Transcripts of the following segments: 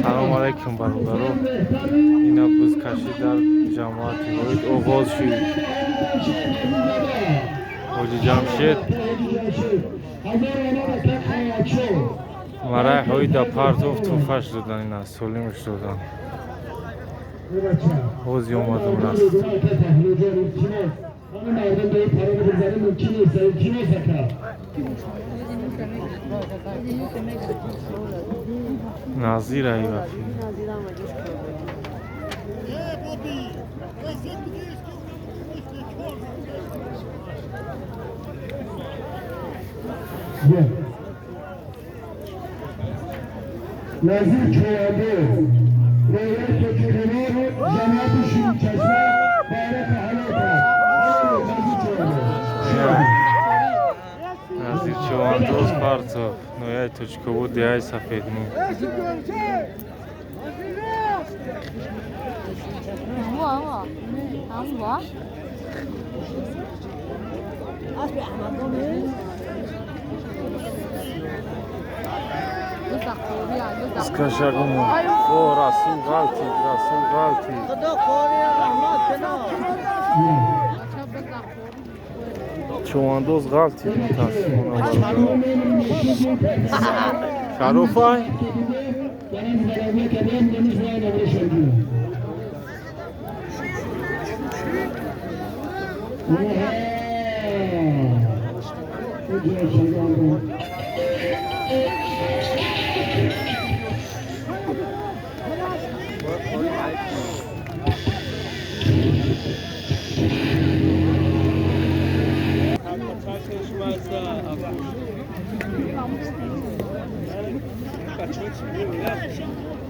салом алайкум бародаро. Ина бузкашӣ дар ҷамоати воҳид оғоз шуд. ҳоҷи ҷамшед мараи ҳоида партов тӯҳфаш додан, ина солимаш додан. ҳози омадун аст. назир айвафи Nazir çoğaldı. Reyler kökülüğünü cemaat-ı şirkesine bayrak halata. Nazir çoğaldı. назир чавандоз партов нояи точкову деҳаи сафедмӯ. скашагумо о расим ғалти чавандоз ғалти шарофай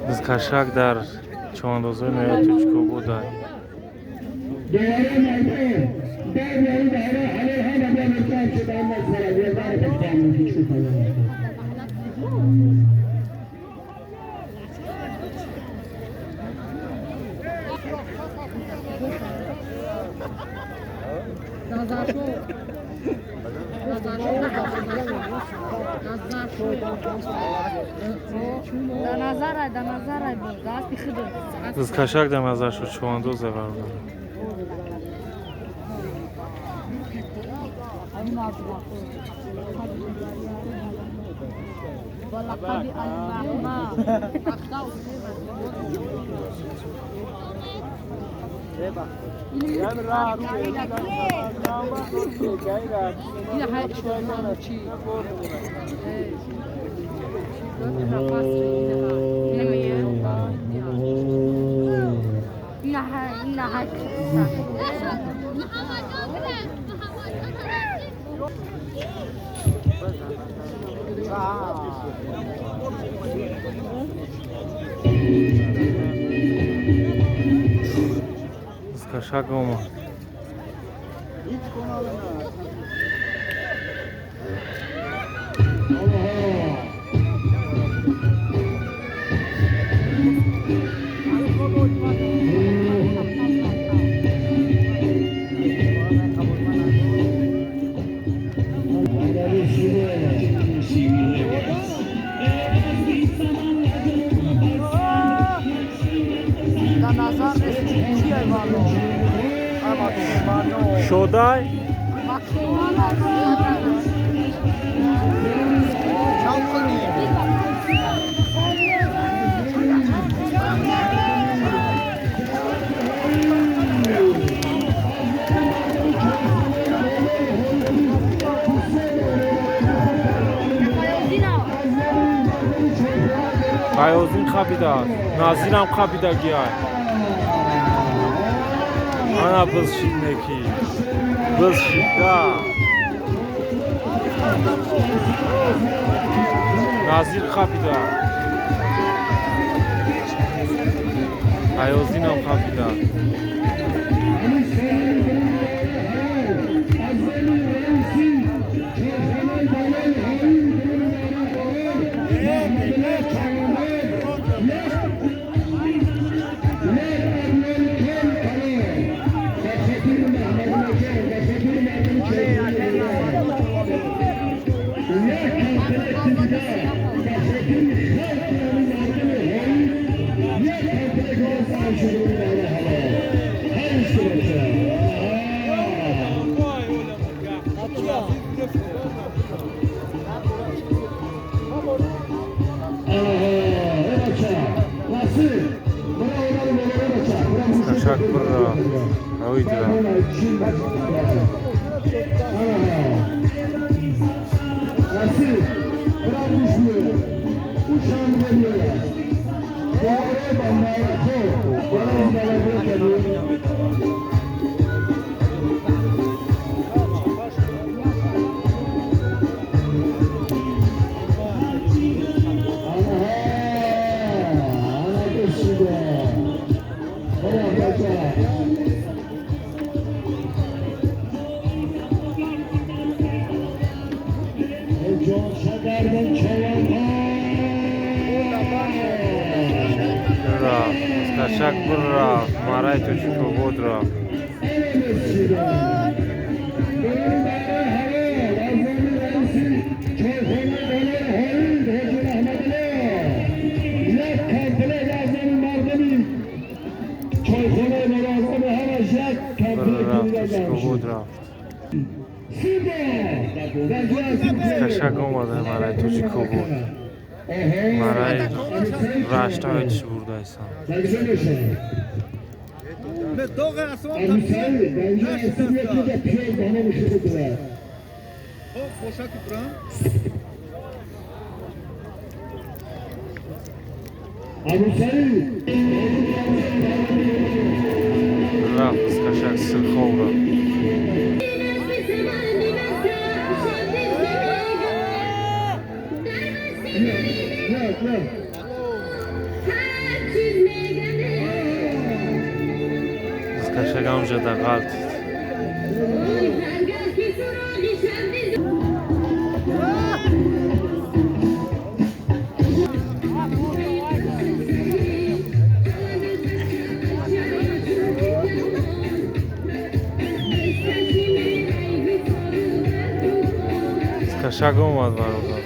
бизкашак дар чавандозои нояи точков буданд. бизкашак дар назар шуд чавандоз заварда. Bizkashak omad. شدای Ayozin qabida, Naziram qabida giyay. Ana biz shidneki. Biz shidda. Nazir qabida. Ayozinam qabida. برا رویدرا برا скачак برا марай то чукободра برا скачак омада марай то чукобод марай раштаи чӣ бурдайсан рафт скачак сирховра скачак амҷада ғалт скачак омад бародар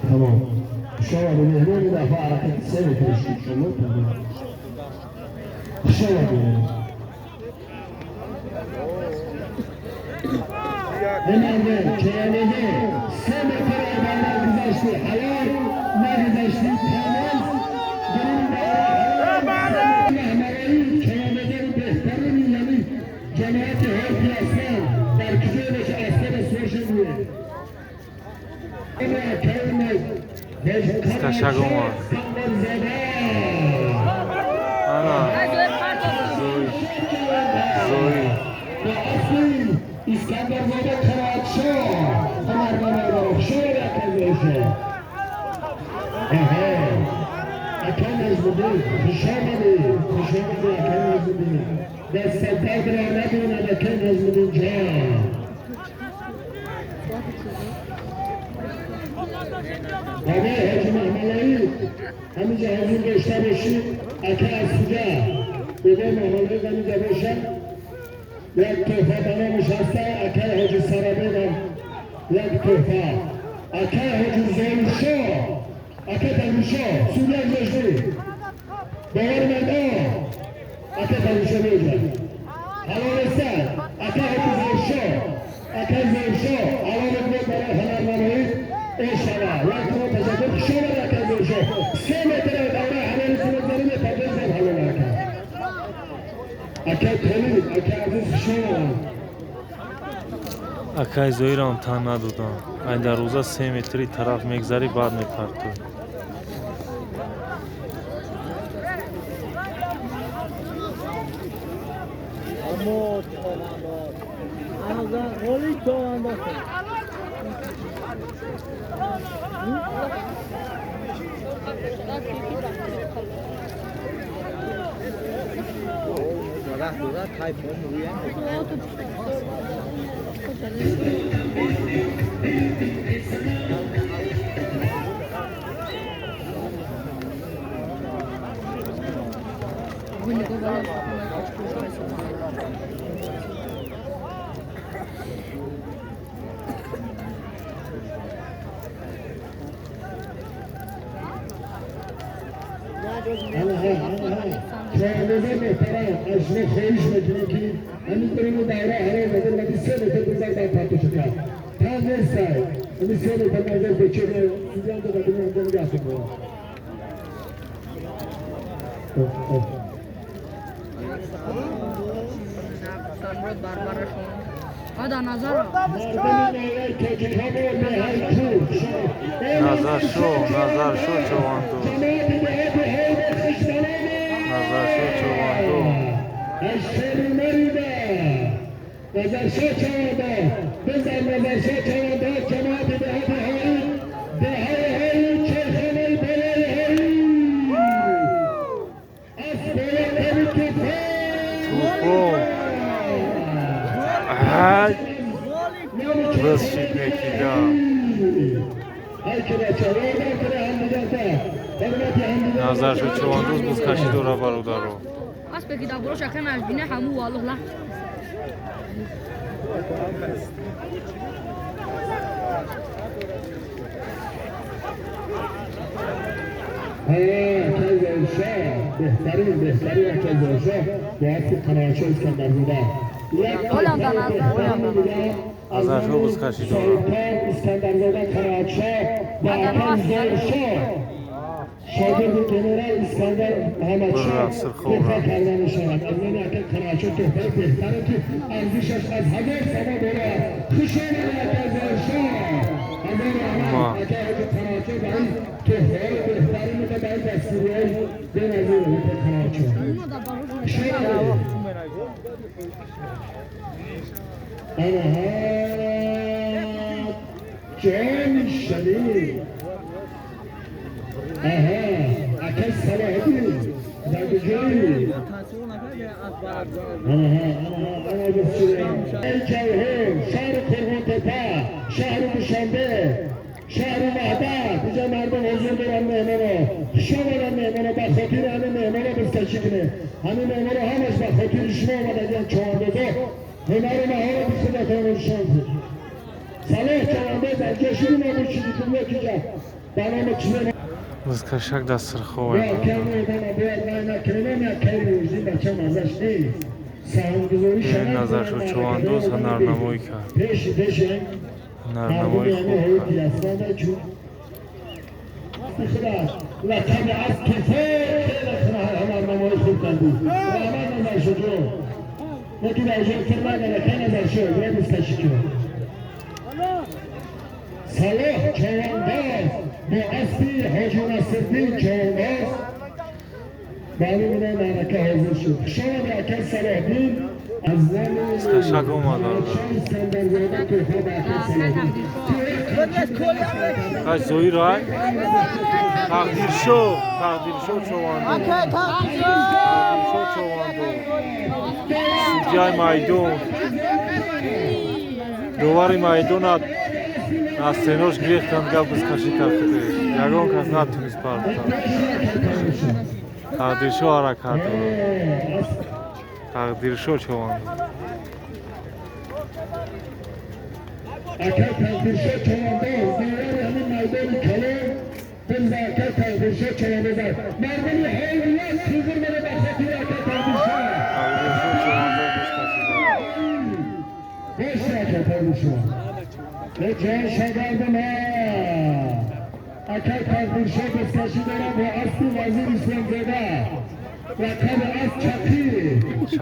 تمام شما به مهمان دفعه حرکت سه تشکیل شما شما Hemen çeyreğe 3 metre evvel güzeşti. Hayal ne güzeşti. Temiz. Bunun da Mehmet'in çeyreğe behterinin yanı cemaati Hırkı Aslan. Merkezi ve Aslan'a soruşturdu. Ama köyümüz Skashagoma. Ana. Zoe. İskender'de Karaço. Ömer'den şöyle yapıyorsun. Ehe. Akemez bu değil. Kuşamadı. Akemez bu değil. Destekler ne bilmem akemez bu değil. Hadi Hacı Mahmalayı. Hamize hazır geçler eşi. Ake asıca. Dede Mahmalayı hamize beşen. یک تحفه بنا نشسته اکه حاجی سرابه یک تحفه اکه حاجی زوشا اکه دلوشا سوریه جشنی باور منده اکه دلوشا بیجن حلالستان اکه حاجی زوشا اکه زوشا علامت بود برای هنرمانوی ایشالا یک تو تشکر شما اکه زوشا 3 متر دوره حلال سنگذاری پردیز زن حلال اکه اکه تولید اکه عزیز شما Акай Зоира амтан надоданд. Ай дар рӯза 3 метри тараф мегзарӣ баъд мепартӯй. شاهدازه محترم اشنا خواهش میکنم که همین بریم دوره هره نظر بدی 3 متر بزر باید پرتو شکر تا نرسای همین 3 متر نظر بچه سوزیان دو بدیم انجا نگه کنم هذا نظر Nazar şo çovandu. Nazar şo çovandu. نظر شو چوانده بزن نظر شو چوانده جماعت دهات هایی دهای هایی چرخانه بلای هایی از بلای هایی Topu. Ay. Kız şidmekida. Nazar şo çovanduz buz kaşido ra barudaro. اسبکی دا برو شکن از بینه همو والله لا بهترین کلزوشا باید قناعشه اسکندر بوده Nazar şo buz kaşido ra. اسکندر بوده قناعشه با کلزوشا شاگرد جنرال اسکندر محمدشاه دفاع کردن شود از من اکل قناعشه تحفه بهتره که ارزشش از 1000 سما دوره خوشان اکل شاه از این رحمت اکل قناعشه برای تحفه بهتری میده برای دستوری های بنظیر اکل قناعشه شاه انهاد جان شدید اکل صلاح دید در بجایی انا بسیارم ای جوهر شهر کرمانتپه شهر دوشنبه شهر وحدت اینجا مردم حضور دارن مهمانا شما دارن مهمانا به خاطر همین مهمانا بستشی کنه همین مهمانا همش به خاطر شما آمدن یعنی چواندازا هنر مهارا بیسته نکنم شانسی صلاح چوانده در جشن نبود چیزی کنه که جا برنامه چیزی Вискашак дастархон. یا کمی دارم باید من نکنم یا کمی روزی بچه مزش نیست این نظر شد چواندوز هنرنمایی کرد هنرنمایی خوب کرد و طبع از کفه هنرنمایی خوب کردی و همه نظر شد جو یکی در جلتر نگره که نظر شد و بستشی کرد صلاح چوانداز با اسبی حاجی نصرالدین چوانداز بعدی منه معرکه حاضر شد شما اکل صلاح دین از زن تشک اومد سندرزاده توفا به اکل صلاح دین کاش زوی رای تقدیر شو چواندو سودیای مایدون довари майдонат настенош гирехтанд гап бизкашӣ кардеш ягон кас натунист партам тақдиршо ҳаракат тақдиршо чаванду اکل تقدیرشو چوانداز دیوار همین میدان کلان بلده اکل تقدیرشو چوانداز مردمی حیویت سیزر منه بخاطر اکل تقدیرشو باشه اکل تقدیرشو به جان شاگرد ما اکل تقدیرشو بسکشی دارم با اسبی وزیر اسلام زاده لقب از چقی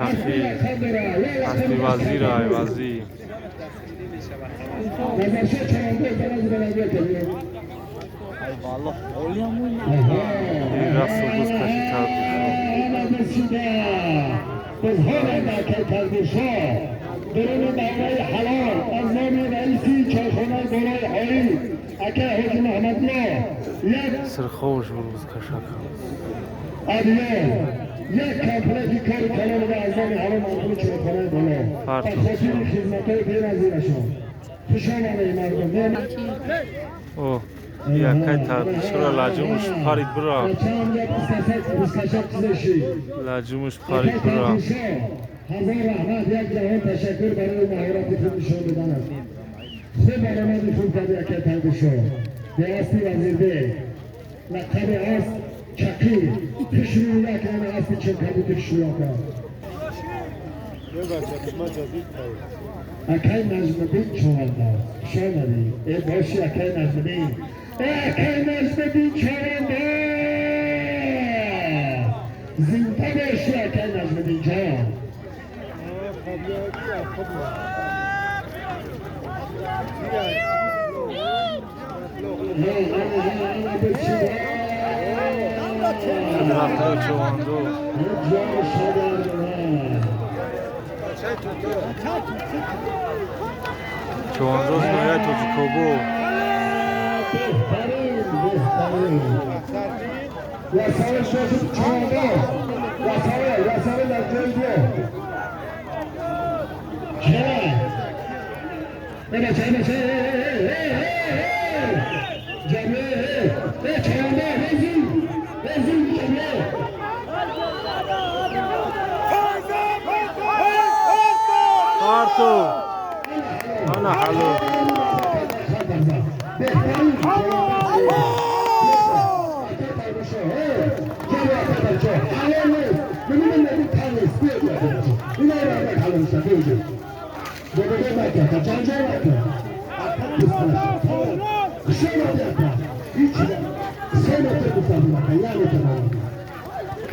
اسبی وزیر های وزیر نظرشو چوانداز دارم بلنگه کنیم این رفت و دوست کشی تقدیرشو درون دعوای حلال از نام رئیسی چارخانه دولای حالی اکه حاجی محمدیا یک سرخوش بروز کشک ادیان یک کمپلیتی کاری کلان و از نام حلال مردم چارخانه دولا بخاطر خدمتای بینظیرشون خوشحالانه مردم اوه یکای تقدیرشو را لجومش پارید برا لجومش پارید برا هزار رحمت یک جهان تشکر برای مهارت خوب نشان دادن است خوب علامت خوب کرده اکل تقدیرشو به اسبی وزیرده لقب است چقی پیشروی نکنه اسبی چون کبوتر شروع کرد اکل نجمدین چوانداز شامدی ای باشی اکل نجمدین اکل نجمدین چوانداز زنده باشی اکل نجمدین جان رفته چواندو چواندوز نویه توجیکوبو وسایل شد چوانداز وسایل در جای دو پارتو انا حلو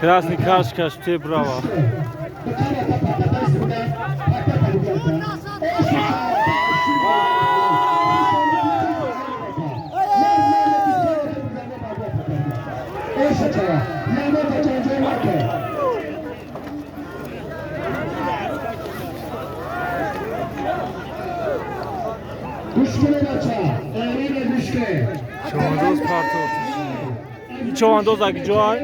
Krasni kaškaš, te brava. Çovandoz parti ortası. Bir çovandoz da gücü var.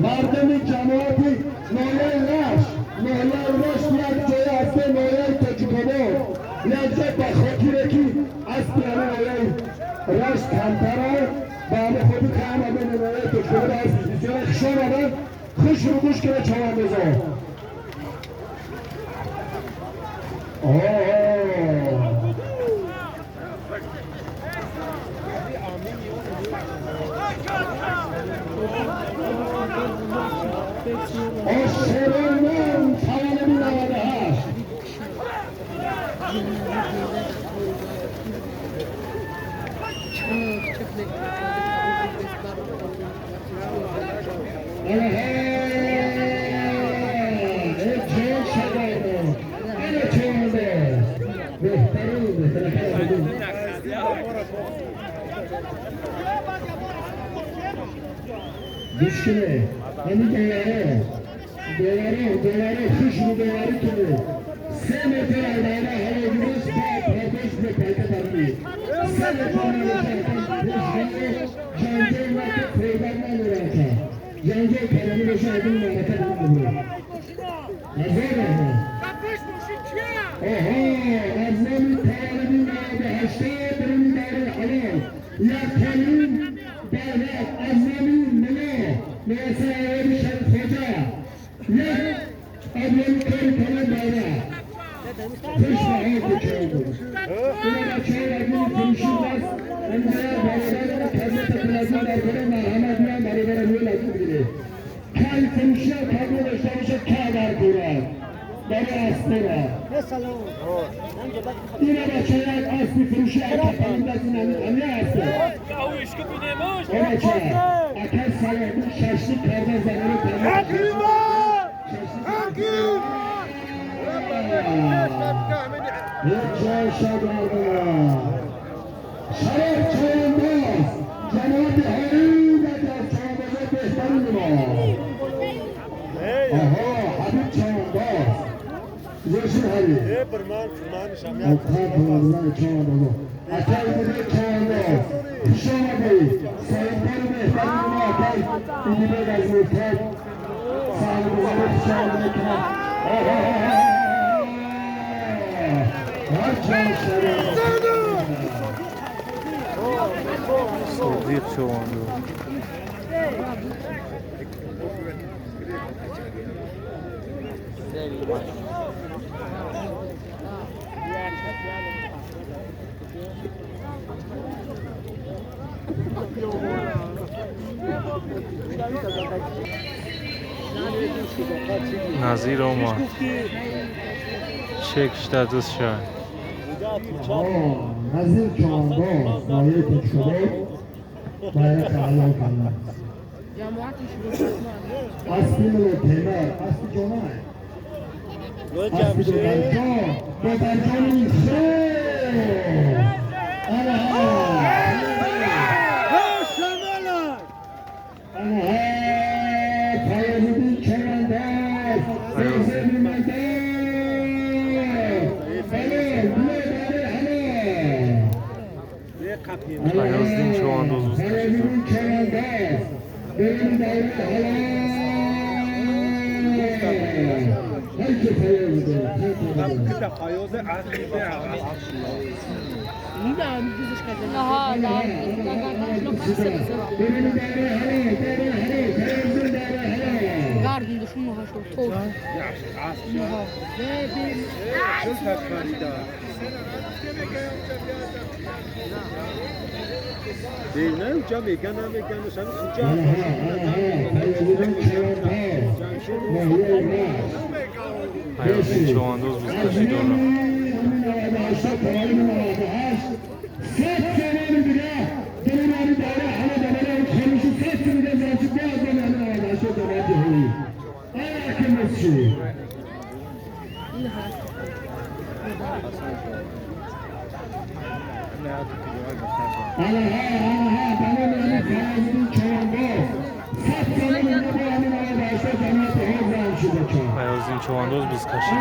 مردم جماعتی نایه رش یک جای هسته نایه تجربه یک جای بخاطره که از پیانه نایه رش کمتره با همه خودی که هم همه نایه تجربه هست بسیار خشان آدم خوش رو گوش کنه چوان بزار آشرانم توانه نواده هست مشکله همین دواره خوش رو دواره کنه 3 متر علاوه هوا گیرش با پراتش به پایت برمی 3 متر نمیشه پشگاه جنگل وقت پیدر ندارد جنگل کلامی بشه ادون مانتا بگیم نظر از نمی تاریبی نابه هشته برمی داره حلال یک کلیم دارد از نمی ملا نیسه آوری شد خوجا یک ابیان کاری کنه داره خوش بهای کچه بود اینا بچه های اگه فروشی بس انجا برادر کذت پلازم در کنه مرحمت میان برادر روی لازم بگیره کل فروشی ها کبیر داشته باشه که در کنه برای اسبه را اینا بچه یک اسبی فروشی ها کپانید از این همی اسبه او بچه اکر سلامون ششتی کرده زنان تنید یک جای شدارده شرف چانداز جناب حبیب در چاندازه بهترین ما حبیب چانداز جوشی حبیب اکر برمان چاندازه اکر بوده چانداز پیشان بایی سایدار بهترین ما اکر اینی بید از مرتب سایدار پیشان بکنم صدیق چواندو نظیر اومد چکش در دوست شد نظیر چوانداز نایه تک شده باید تعلق کنم اسبی ملو تیمر اسبی جانه اسبی دوترجان میشه پایزدی چوانداز سیزه بیمنده Ayazdin çuvandoz usta. Garden düşünme hoş oldu. Değil ne? Uçağı mekan sen uçağı. Ayazdin çuvandoz usta şidonu. Ayazdin çuvandoz biz kaşıdı.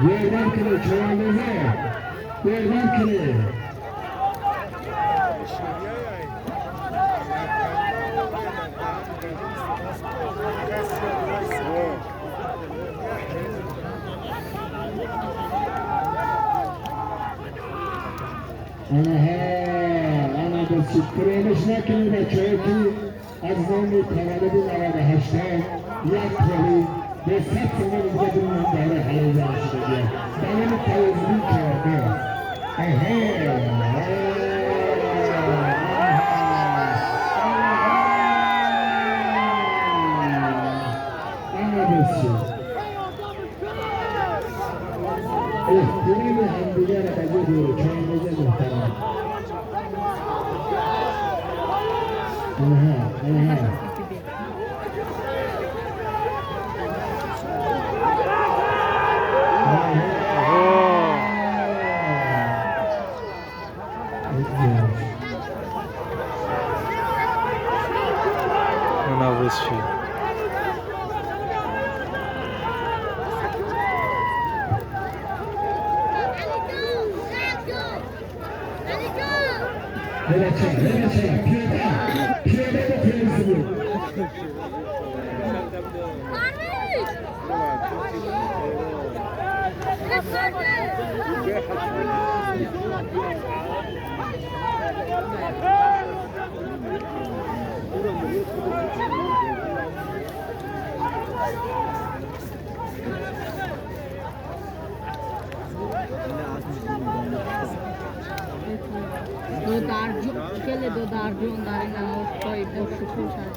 yerden kire çoğaldığı yerden kire. Ana da sıktırılmış nakini de çoğuki aczanlı tavalı arada haştan yakmalı ve satsının izlediğinden beri halde aşırıyor. Benim tavizini çoğaldı. Yine hamdiler acı diyor, çoğunluca muhtemelen. Ona wyższy. Piyade de kırmızı. Do darbe andare na poi dopo cominciare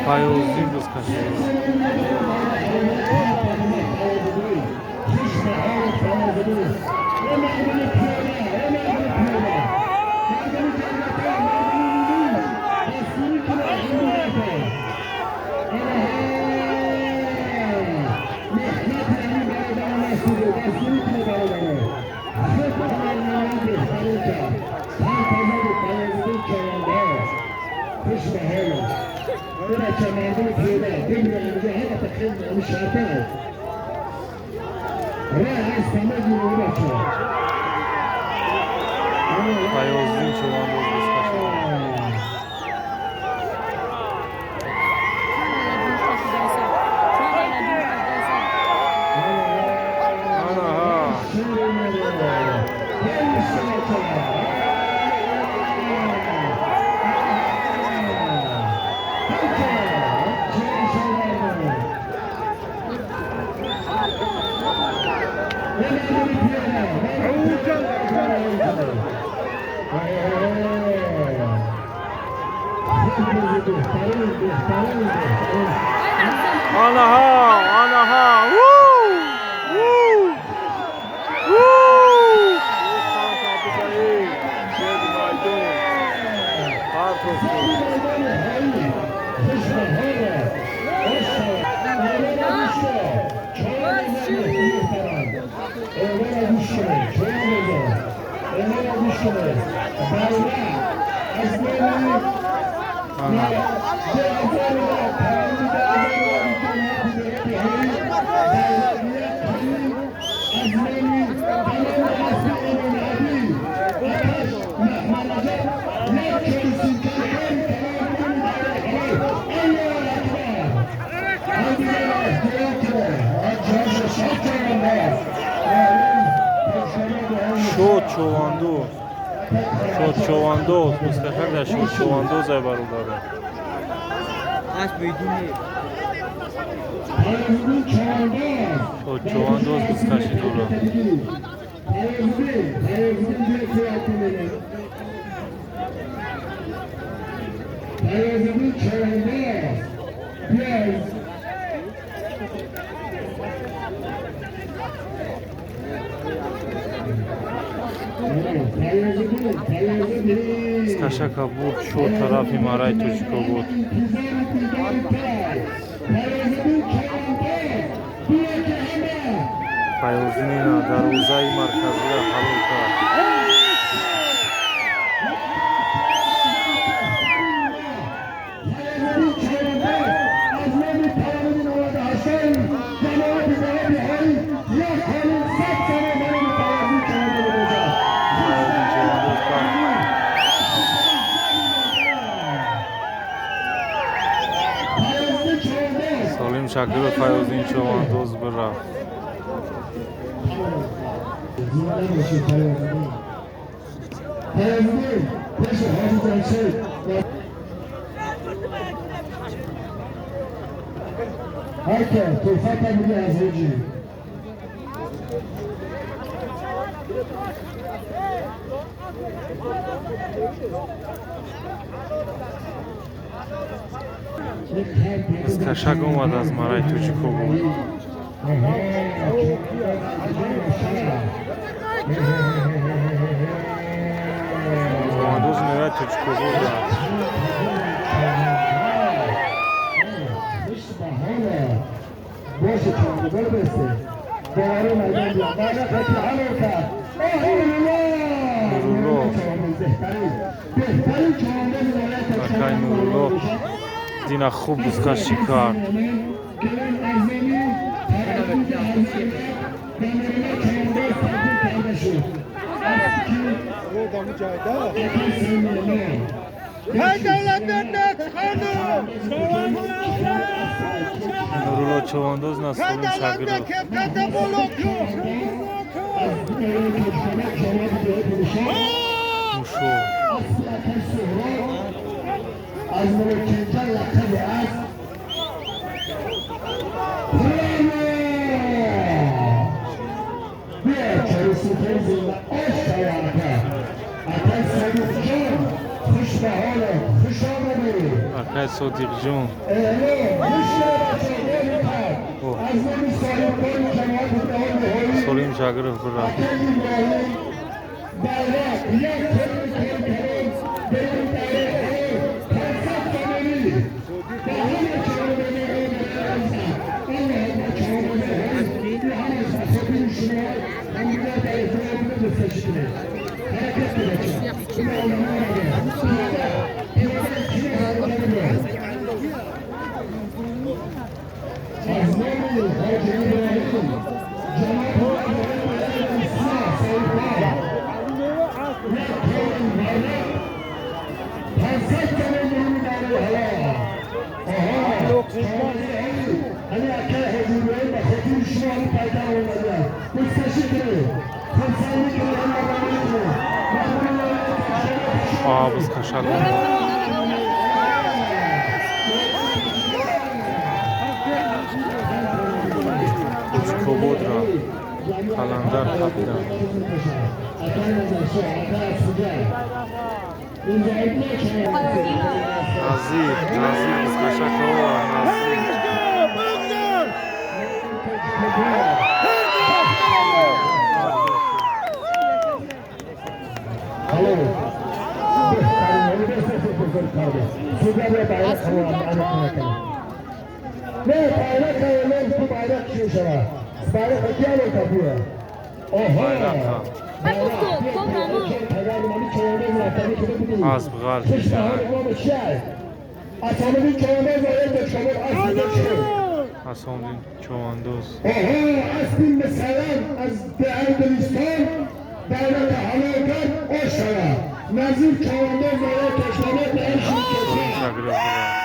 Payozluğun kıskaşı. Payozluğun çoğunluğu kıskaşı. Anaha, woo, woo, woo. Çoğandoz, Mustafa da şu çoğandoz ay var orada. Aç büyüdüğünü. O çoğandoz kıskaşı doğru. Скашака бурд шо тарафи Марай Точковод. Файознина дарвозаи марказия ҳалол кард. Солим Шакиров Файоздин Човандоз бирафт. Скашак омад аз Марай Точковод. Човандоз Марай Точковод рафт. Акай Нурулло Дина хуб дискаши кард. Нурулло Човандоз на Солим Шакиров. Мушо از ملکیتر لقب است بیا چروسی تیزی و آش شوانکه اکای صدیق جون خوش به حاله خوش آمدی Акай Содиқ ҷон. خوش از نمی صاحب کاری جماعت دهان Солим Шакиров бирафт. اکای ابراهیم bayrak یک کریم بریم Biz Skashak Точковод рафт. Қаландар хабда. Назир biz Skashak Назир. نه bayrak ayarlar bu bayrak şey şuna. Bayrak diğer kapıya. Oha. Az bğal. Atamın çoğunda zaten de şamur asıl. Asomdin Човандоз. Oha asıl mesela az Erdoğan bayrak halakat o şuna. Nazır çoğunda zaten taşlamak en Солим Шакиров бирафт.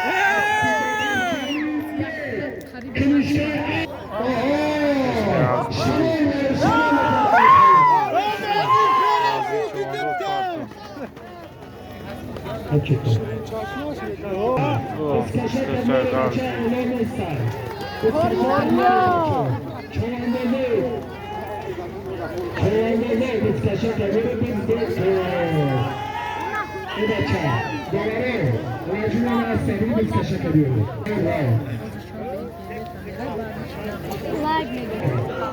Evet,